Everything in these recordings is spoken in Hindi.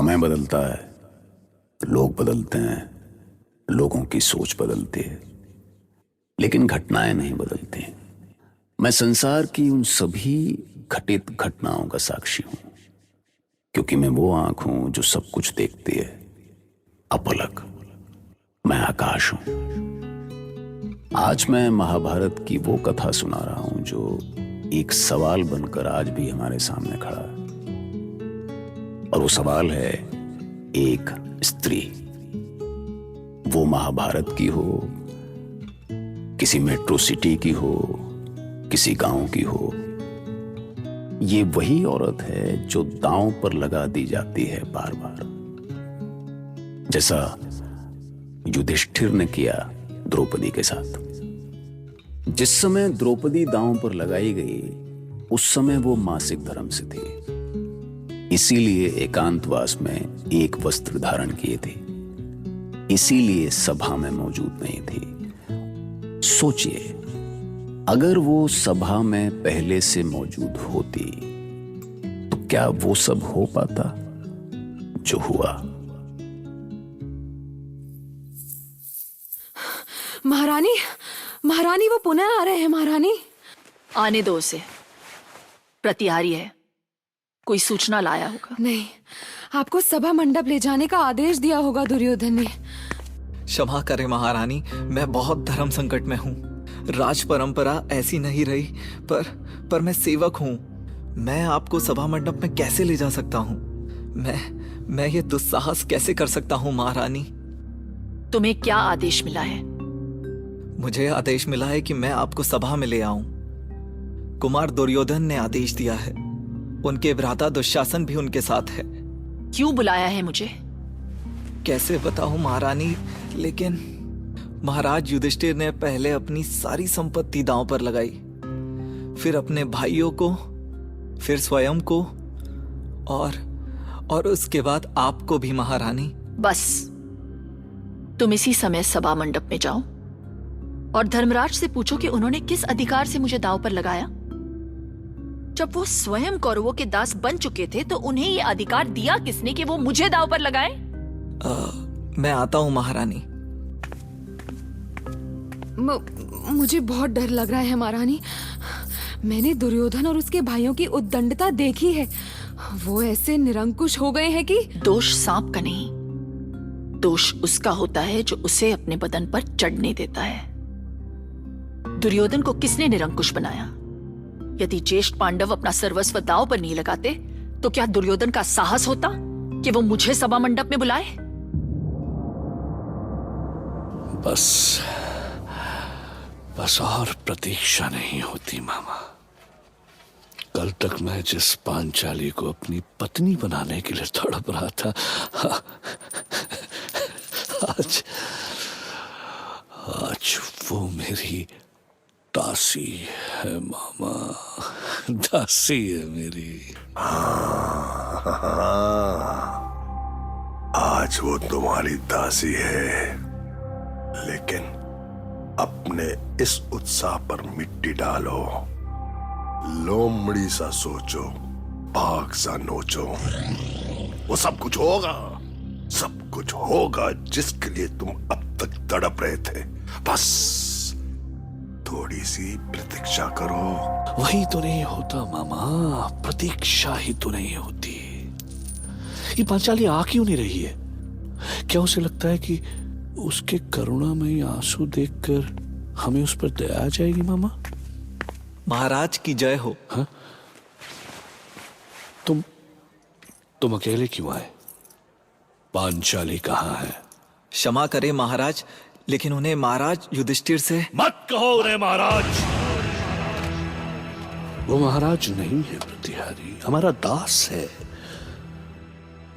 समय बदलता है, लोग बदलते हैं, लोगों की सोच बदलती है, लेकिन घटनाएं नहीं बदलती। मैं संसार की उन सभी घटित घटनाओं का साक्षी हूं, क्योंकि मैं वो आंख हूं जो सब कुछ देखती है, अपलक। मैं आकाश हूं। आज मैं महाभारत की वो कथा सुना रहा हूं जो एक सवाल बनकर आज भी हमारे सामने खड़ा है। और वो सवाल है एक स्त्री। वो महाभारत की हो, किसी मेट्रो सिटी की हो, किसी गांव की हो, ये वही औरत है जो दांव पर लगा दी जाती है बार बार, जैसा युधिष्ठिर ने किया द्रौपदी के साथ। जिस समय द्रौपदी दांव पर लगाई गई, उस समय वो मासिक धर्म से थी, इसीलिए एकांतवास में एक वस्त्र धारण किए थे, इसीलिए सभा में मौजूद नहीं थी। सोचिए, अगर वो सभा में पहले से मौजूद होती तो क्या वो सब हो पाता जो हुआ? महारानी, महारानी वो पुनः आ रहे हैं। महारानी, आने दो उसे। प्रतिहारी है, कोई सूचना लाया होगा। नहीं, आपको सभा मंडप ले जाने का आदेश दिया होगा दुर्योधन ने। क्षमा करें महारानी, मैं बहुत धर्म संकट में हूँ। राज परंपरा ऐसी नहीं रही, पर मैं सेवक हूँ। मैं आपको सभा मंडप में कैसे ले जा सकता हूँ? मैं ये दुस्साहस कैसे कर सकता हूँ महारानी? तुम्हें क्या आदेश मिला है? मुझे आदेश मिला है कि मैं आपको सभा में ले आऊं। कुमार दुर्योधन ने आदेश दिया है। उनके भ्राता दुशासन भी उनके साथ है। क्यों बुलाया है मुझे? कैसे बताऊं महारानी, लेकिन महाराज युधिष्ठिर ने पहले अपनी सारी संपत्ति दांव पर लगाई, फिर अपने भाइयों को, फिर स्वयं को, और उसके बाद आपको भी महारानी। बस, तुम इसी समय सभा मंडप में जाओ और धर्मराज से पूछो कि उन्होंने किस अधिकार से मुझे दांव पर लगाया। जब वो स्वयं कौरवों के दास बन चुके थे तो उन्हें ये अधिकार दिया किसने कि वो मुझे दांव पर लगाए? मैं आता हूं महारानी। मुझे बहुत डर लग रहा है महारानी। मैंने दुर्योधन और उसके भाइयों की उद्दंडता देखी है। वो ऐसे निरंकुश हो गए हैं कि दोष सांप का नहीं, दोष उसका होता है जो उसे अपने बदन पर चढ़ने देता है। दुर्योधन को किसने निरंकुश बनाया? यदि ज्येष्ठ पांडव अपना सर्वस्व दांव पर नहीं लगाते तो क्या दुर्योधन का साहस होता कि वो मुझे सभा मंडप में बुलाए? बस और प्रतीक्षा नहीं होती मामा। कल तक मैं जिस पांचाली को अपनी पत्नी बनाने के लिए तड़प रहा था, आज वो मेरी दासी है मामा, दासी है मेरी। आज वो तुम्हारी दासी है, लेकिन अपने इस उत्साह पर मिट्टी डालो। लोमड़ी सा सोचो, बाघ सा नोचो। वो सब कुछ होगा जिसके लिए तुम अब तक तड़प रहे थे। बस थोड़ी सी प्रतीक्षा करो। वही तो नहीं होता मामा, प्रतीक्षा ही तो नहीं होती। ये पांचाली आ क्यों नहीं रही है? क्या उसे लगता है कि उसके करुणामयी आंसू देखकर हमें उस पर दया आ जाएगी मामा? महाराज की जय हो। हाँ? तुम अकेले क्यों आए? पांचाली कहाँ है? क्षमा करें महाराज, लेकिन उन्हें महाराज युधिष्ठिर से। मत कहो उन्हें महाराज। वो महाराज नहीं है प्रतिहारी, हमारा दास है।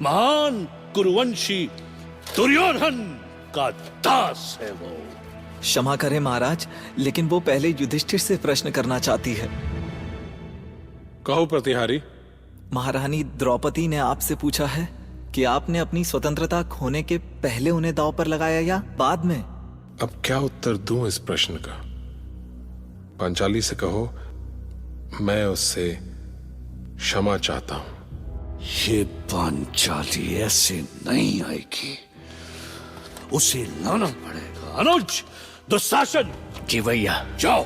महान कुरुवंशी दुर्योधन का दास है वो। क्षमा करें महाराज, लेकिन वो पहले युधिष्ठिर से प्रश्न करना चाहती है। कहो प्रतिहारी। महारानी द्रौपदी ने आपसे पूछा है कि आपने अपनी स्वतंत्रता खोने के पहले उन्हें दांव पर लगाया या बाद में? अब क्या उत्तर दूं इस प्रश्न का? पांचाली से कहो मैं उससे क्षमा चाहता हूं। ये पांचाली ऐसे नहीं आएगी, उसे लाना पड़ेगा। अनुज, दुशासन, जी भैया। जाओ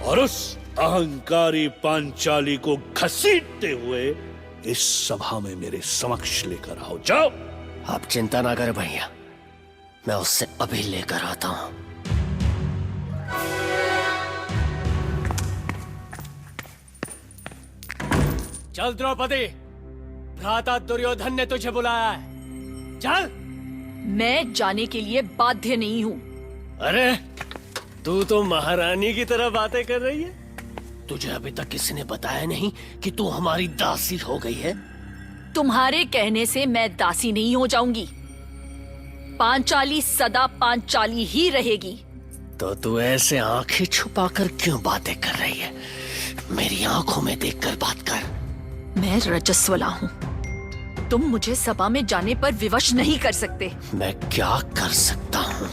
और उस अहंकारी पांचाली को घसीटते हुए इस सभा में मेरे समक्ष लेकर आओ। जाओ। आप चिंता ना करें भैया, मैं उससे अभी लेकर आता हूं। चल द्रौपदी, भ्राता दुर्योधन ने तुझे बुलाया है, चल। मैं जाने के लिए बाध्य नहीं हूँ। अरे तू तो महारानी की तरह बातें कर रही है। तुझे अभी तक किसी ने बताया नहीं कि तू हमारी दासी हो गई है। तुम्हारे कहने से मैं दासी नहीं हो जाऊंगी। पांचाली सदा पांचाली ही रहेगी। तो तू ऐसे आंखें छुपाकर क्यों बातें कर रही है? मेरी आंखों में देखकर बात कर। मैं रजस्वला हूँ। तुम मुझे सभा में जाने पर विवश नहीं कर सकते। मैं क्या कर सकता हूँ?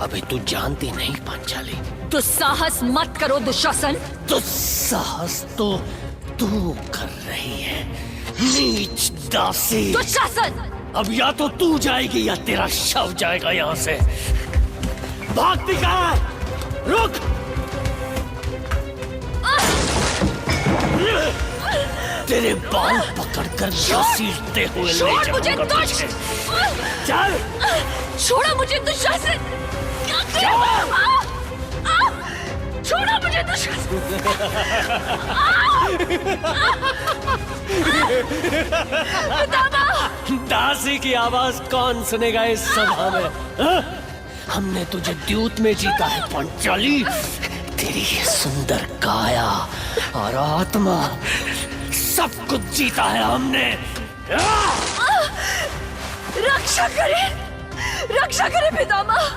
अभी तू जानती नहीं पांचाली। दुस्साहस मत करो दुशासन। दुस्साहस तो तू कर रही है, नीच दासी। दुशासन! अब या तो तू जाएगी या तेरा शव जाएगा यहाँ से। भागती कहाँ है? रुक! तेरे बाल पकड़कर घसीटते हुए ले छोड़ मुझे जाऊंगा दुष्ट! तुझे। चल! छोड़ो मुझे दुशासन! क्या कर रहे हो? छोड़ो मुझे दुशासन! दासी की आवाज कौन सुनेगा इस सभा में? हा? हमने तुझे द्यूत में जीता है पांचाली। तेरी ये सुंदर काया और आत्मा, सब कुछ जीता है हमने। रक्षा करे, रक्षा करे पितामह।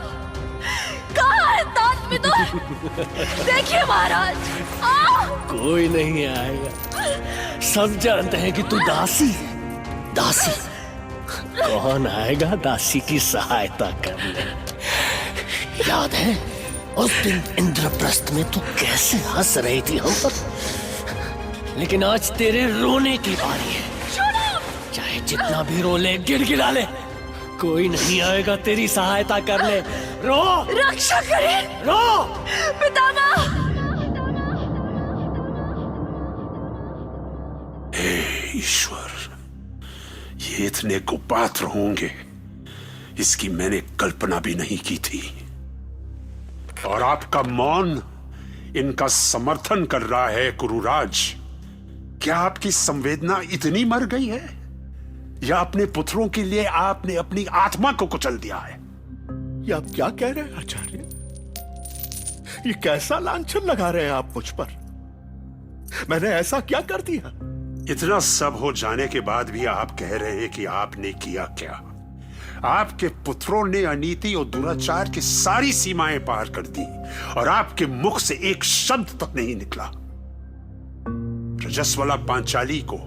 कहाँ है तात विदुर? देखिए महाराज। कोई नहीं आएगा। सब जानते हैं कि तू दासी है। दासी? कौन आएगा दासी की सहायता करने? याद है उस दिन इंद्रप्रस्थ में तू कैसे हंस रही थी हम पर? लेकिन आज तेरे रोने की बारी है। चाहे जितना भी रो ले, गिड़गिड़ा ले, कोई नहीं आएगा तेरी सहायता करने। रो! रक्षा करे! रो! पितामह! ईश्वर, ये इतने कुपात्र होंगे, इसकी मैंने कल्पना भी नहीं की थी। और आपका मौन इनका समर्थन कर रहा है कुरुराज। क्या आपकी संवेदना इतनी मर गई है, या अपने पुत्रों के लिए आपने अपनी आत्मा को कुचल दिया है? ये आप क्या कह रहे हैं आचार्य? ये कैसा लांछन लगा रहे हैं आप मुझ पर? मैंने ऐसा क्या कर दिया? इतना सब हो जाने के बाद भी आप कह रहे हैं कि आपने किया क्या? आपके पुत्रों ने अनीति और दुराचार की सारी सीमाएं पार कर दी, और आपके मुख से एक शब्द तक नहीं निकला। रजस्वला पांचाली को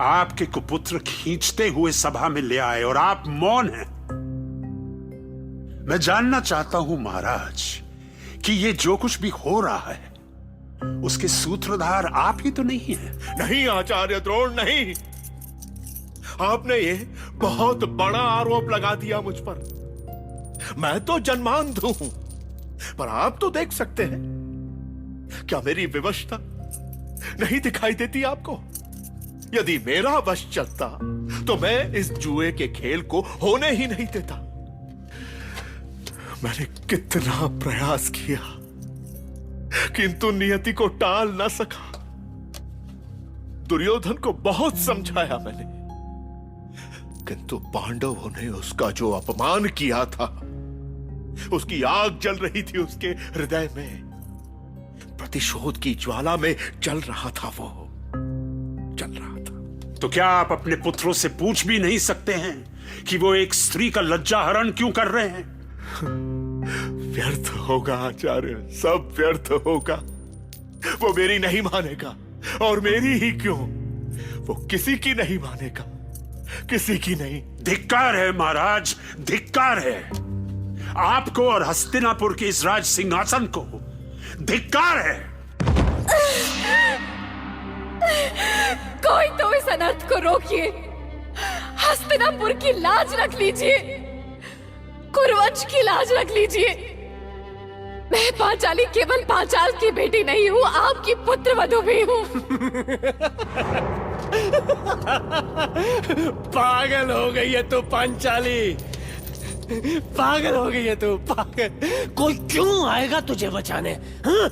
आपके कुपुत्र खींचते हुए सभा में ले आए, और आप मौन हैं। मैं जानना चाहता हूं महाराज कि ये जो कुछ भी हो रहा है, उसके सूत्रधार आप ही तो नहीं हैं? नहीं आचार्य द्रोण, नहीं। आपने ये बहुत बड़ा आरोप लगा दिया मुझ पर। मैं तो जन्मांध हूं, पर आप तो देख सकते हैं। क्या मेरी विवशता नहीं दिखाई देती आपको? यदि मेरा वश चलता तो मैं इस जुए के खेल को होने ही नहीं देता। मैंने कितना प्रयास किया, किंतु नियति को टाल न सका। दुर्योधन को बहुत समझाया मैंने, किंतु पांडवों ने उसका जो अपमान किया था, उसकी आग जल रही थी उसके हृदय में। प्रतिशोध की ज्वाला में जल रहा था, वो जल रहा था। तो क्या आप अपने पुत्रों से पूछ भी नहीं सकते हैं कि वो एक स्त्री का लज्जा हरण क्यों कर रहे हैं? व्यर्थ होगा आचार्य, सब व्यर्थ होगा। वो मेरी नहीं मानेगा, और मेरी ही क्यों, वो किसी की नहीं मानेगा, किसी की नहीं। धिक्कार है महाराज, धिक्कार है। आपको और हस्तिनापुर के इस राज सिंहासन को धिक्कार है। कोई तो इस अनर्थ को रोकिए। हस्तिनापुर की लाज रख लीजिए, कुरुवंश की लाज रख लीजिए। मैं पांचाली केवल पांचाल की बेटी नहीं हूँ, आपकी पुत्रवधू भी हूँ। पागल हो गई है तू पांचाली, पागल हो गई है तू, पागल। कोई क्यों आएगा तुझे बचाने? हाँ?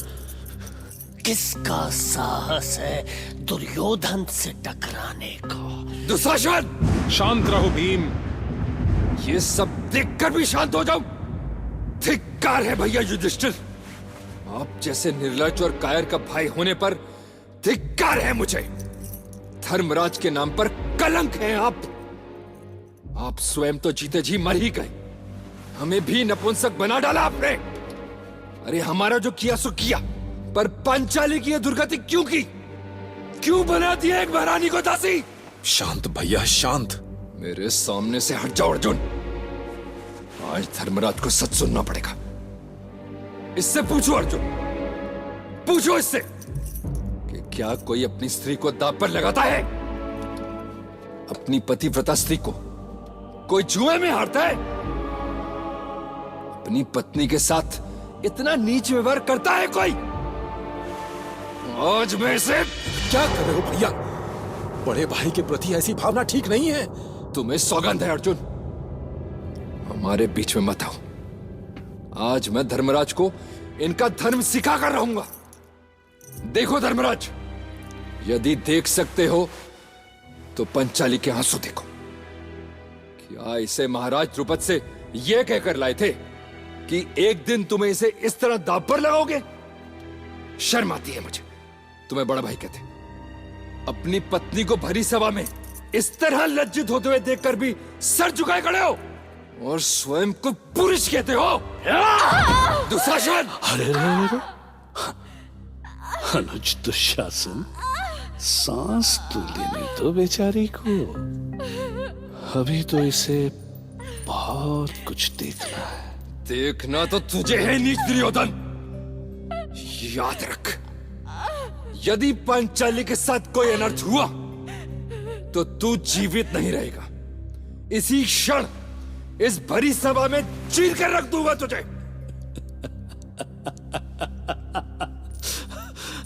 किसका साहस है दुर्योधन से टकराने का? दुशासन! शांत रहो भीम। ये सब देखकर भी शांत हो जाऊं? धिक्कार है भैया युधिष्ठिर। आप जैसे निर्लज और कायर का भाई होने पर धिक्कार है मुझे। धर्मराज के नाम पर कलंक हैं आप। आप स्वयं तो जीते जी मर ही गए, हमें भी नपुंसक बना डाला आपने। अरे हमारा जो किया सो किया, पर पांचाली की ये दुर्गति क्यों की? क्यों बना दिया एक महारानी को दासी? शांत भैया शांत। मेरे सामने से हट जाओ अर्जुन। आज धर्मराज को सच सुनना पड़ेगा। इससे पूछो अर्जुन, पूछो इससे कि क्या कोई अपनी स्त्री को दांव पर लगाता है? अपनी पतिव्रता स्त्री को कोई जुए में हारता है? अपनी पत्नी के साथ इतना नीच व्यवहार करता है कोई? आज मैं इसे... क्या कर रहे हो भैया? बड़े भाई के प्रति ऐसी भावना ठीक नहीं है। तुम्हें सौगंध है अर्जुन, हमारे बीच में मत आओ। आज मैं धर्मराज को इनका धर्म सिखा कर रहूंगा। देखो धर्मराज, यदि देख सकते हो तो पंचाली के आंसू देखो। क्या इसे महाराज द्रुपद से यह कहकर लाए थे कि एक दिन तुम्हें इसे इस तरह दांव पर लगाओगे? शर्म आती है मुझे तुम्हें बड़ा भाई कहते। अपनी पत्नी को भरी सभा में इस तरह लज्जित होते हुए देखकर भी सर झुकाए खड़े हो और स्वयं को पुरुष कहते हो। दुशासन! अरे अनुज दुशासन, सांस तो लेने दो बेचारी को। अभी तो इसे बहुत कुछ देखना है। देखना तो तुझे है नीच दुर्योधन। याद रख, यदि पांचाली के साथ कोई अनर्थ हुआ तो तू जीवित नहीं रहेगा। इसी क्षण इस भरी सभा में चीर कर रख दूंगा तुझे।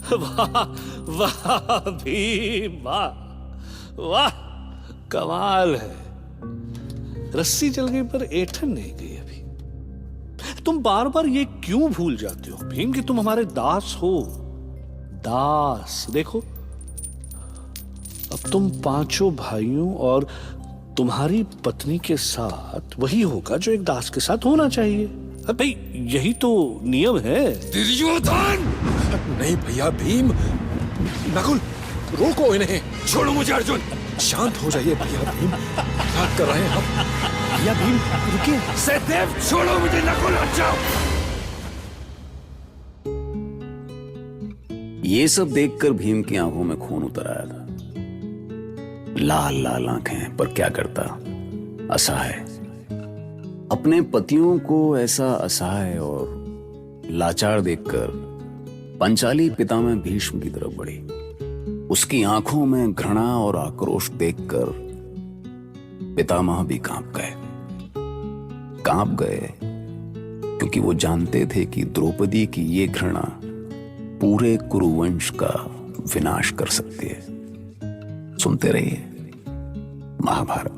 वाह वाह भीम, वाह वाह, कमाल है। रस्सी जल गई पर ऐंठन नहीं गई अभी। तुम बार बार ये क्यों भूल जाते हो भीम कि तुम हमारे दास हो? दास। देखो, अब तुम पांचों भाइयों और तुम्हारी पत्नी के साथ वही होगा जो एक दास के साथ होना चाहिए। भाई यही तो नियम है। दुर्योधन! नहीं भैया भीम, नकुल रोको इन्हें। छोड़ो मुझे अर्जुन। शांत हो जाइए भैया भीम, क्या कर रहे हैं आप? भैया भीम रुकिए। सहदेव छोड़ो मुझे। नकुल हट जाओ। ये सब देखकर भीम की आंखों में खून उतर आया था। लाल लाल आंखें, पर क्या करता, असहाय। अपने पतियों को ऐसा असहाय और लाचार देखकर पंचाली पितामह भीष्म की तरफ बढ़ी। उसकी आंखों में घृणा और आक्रोश देखकर पितामह भी कांप गए, क्योंकि वो जानते थे कि द्रौपदी की ये घृणा पूरे कुरुवंश का विनाश कर सकती है। सुनते रहिए महाभारत।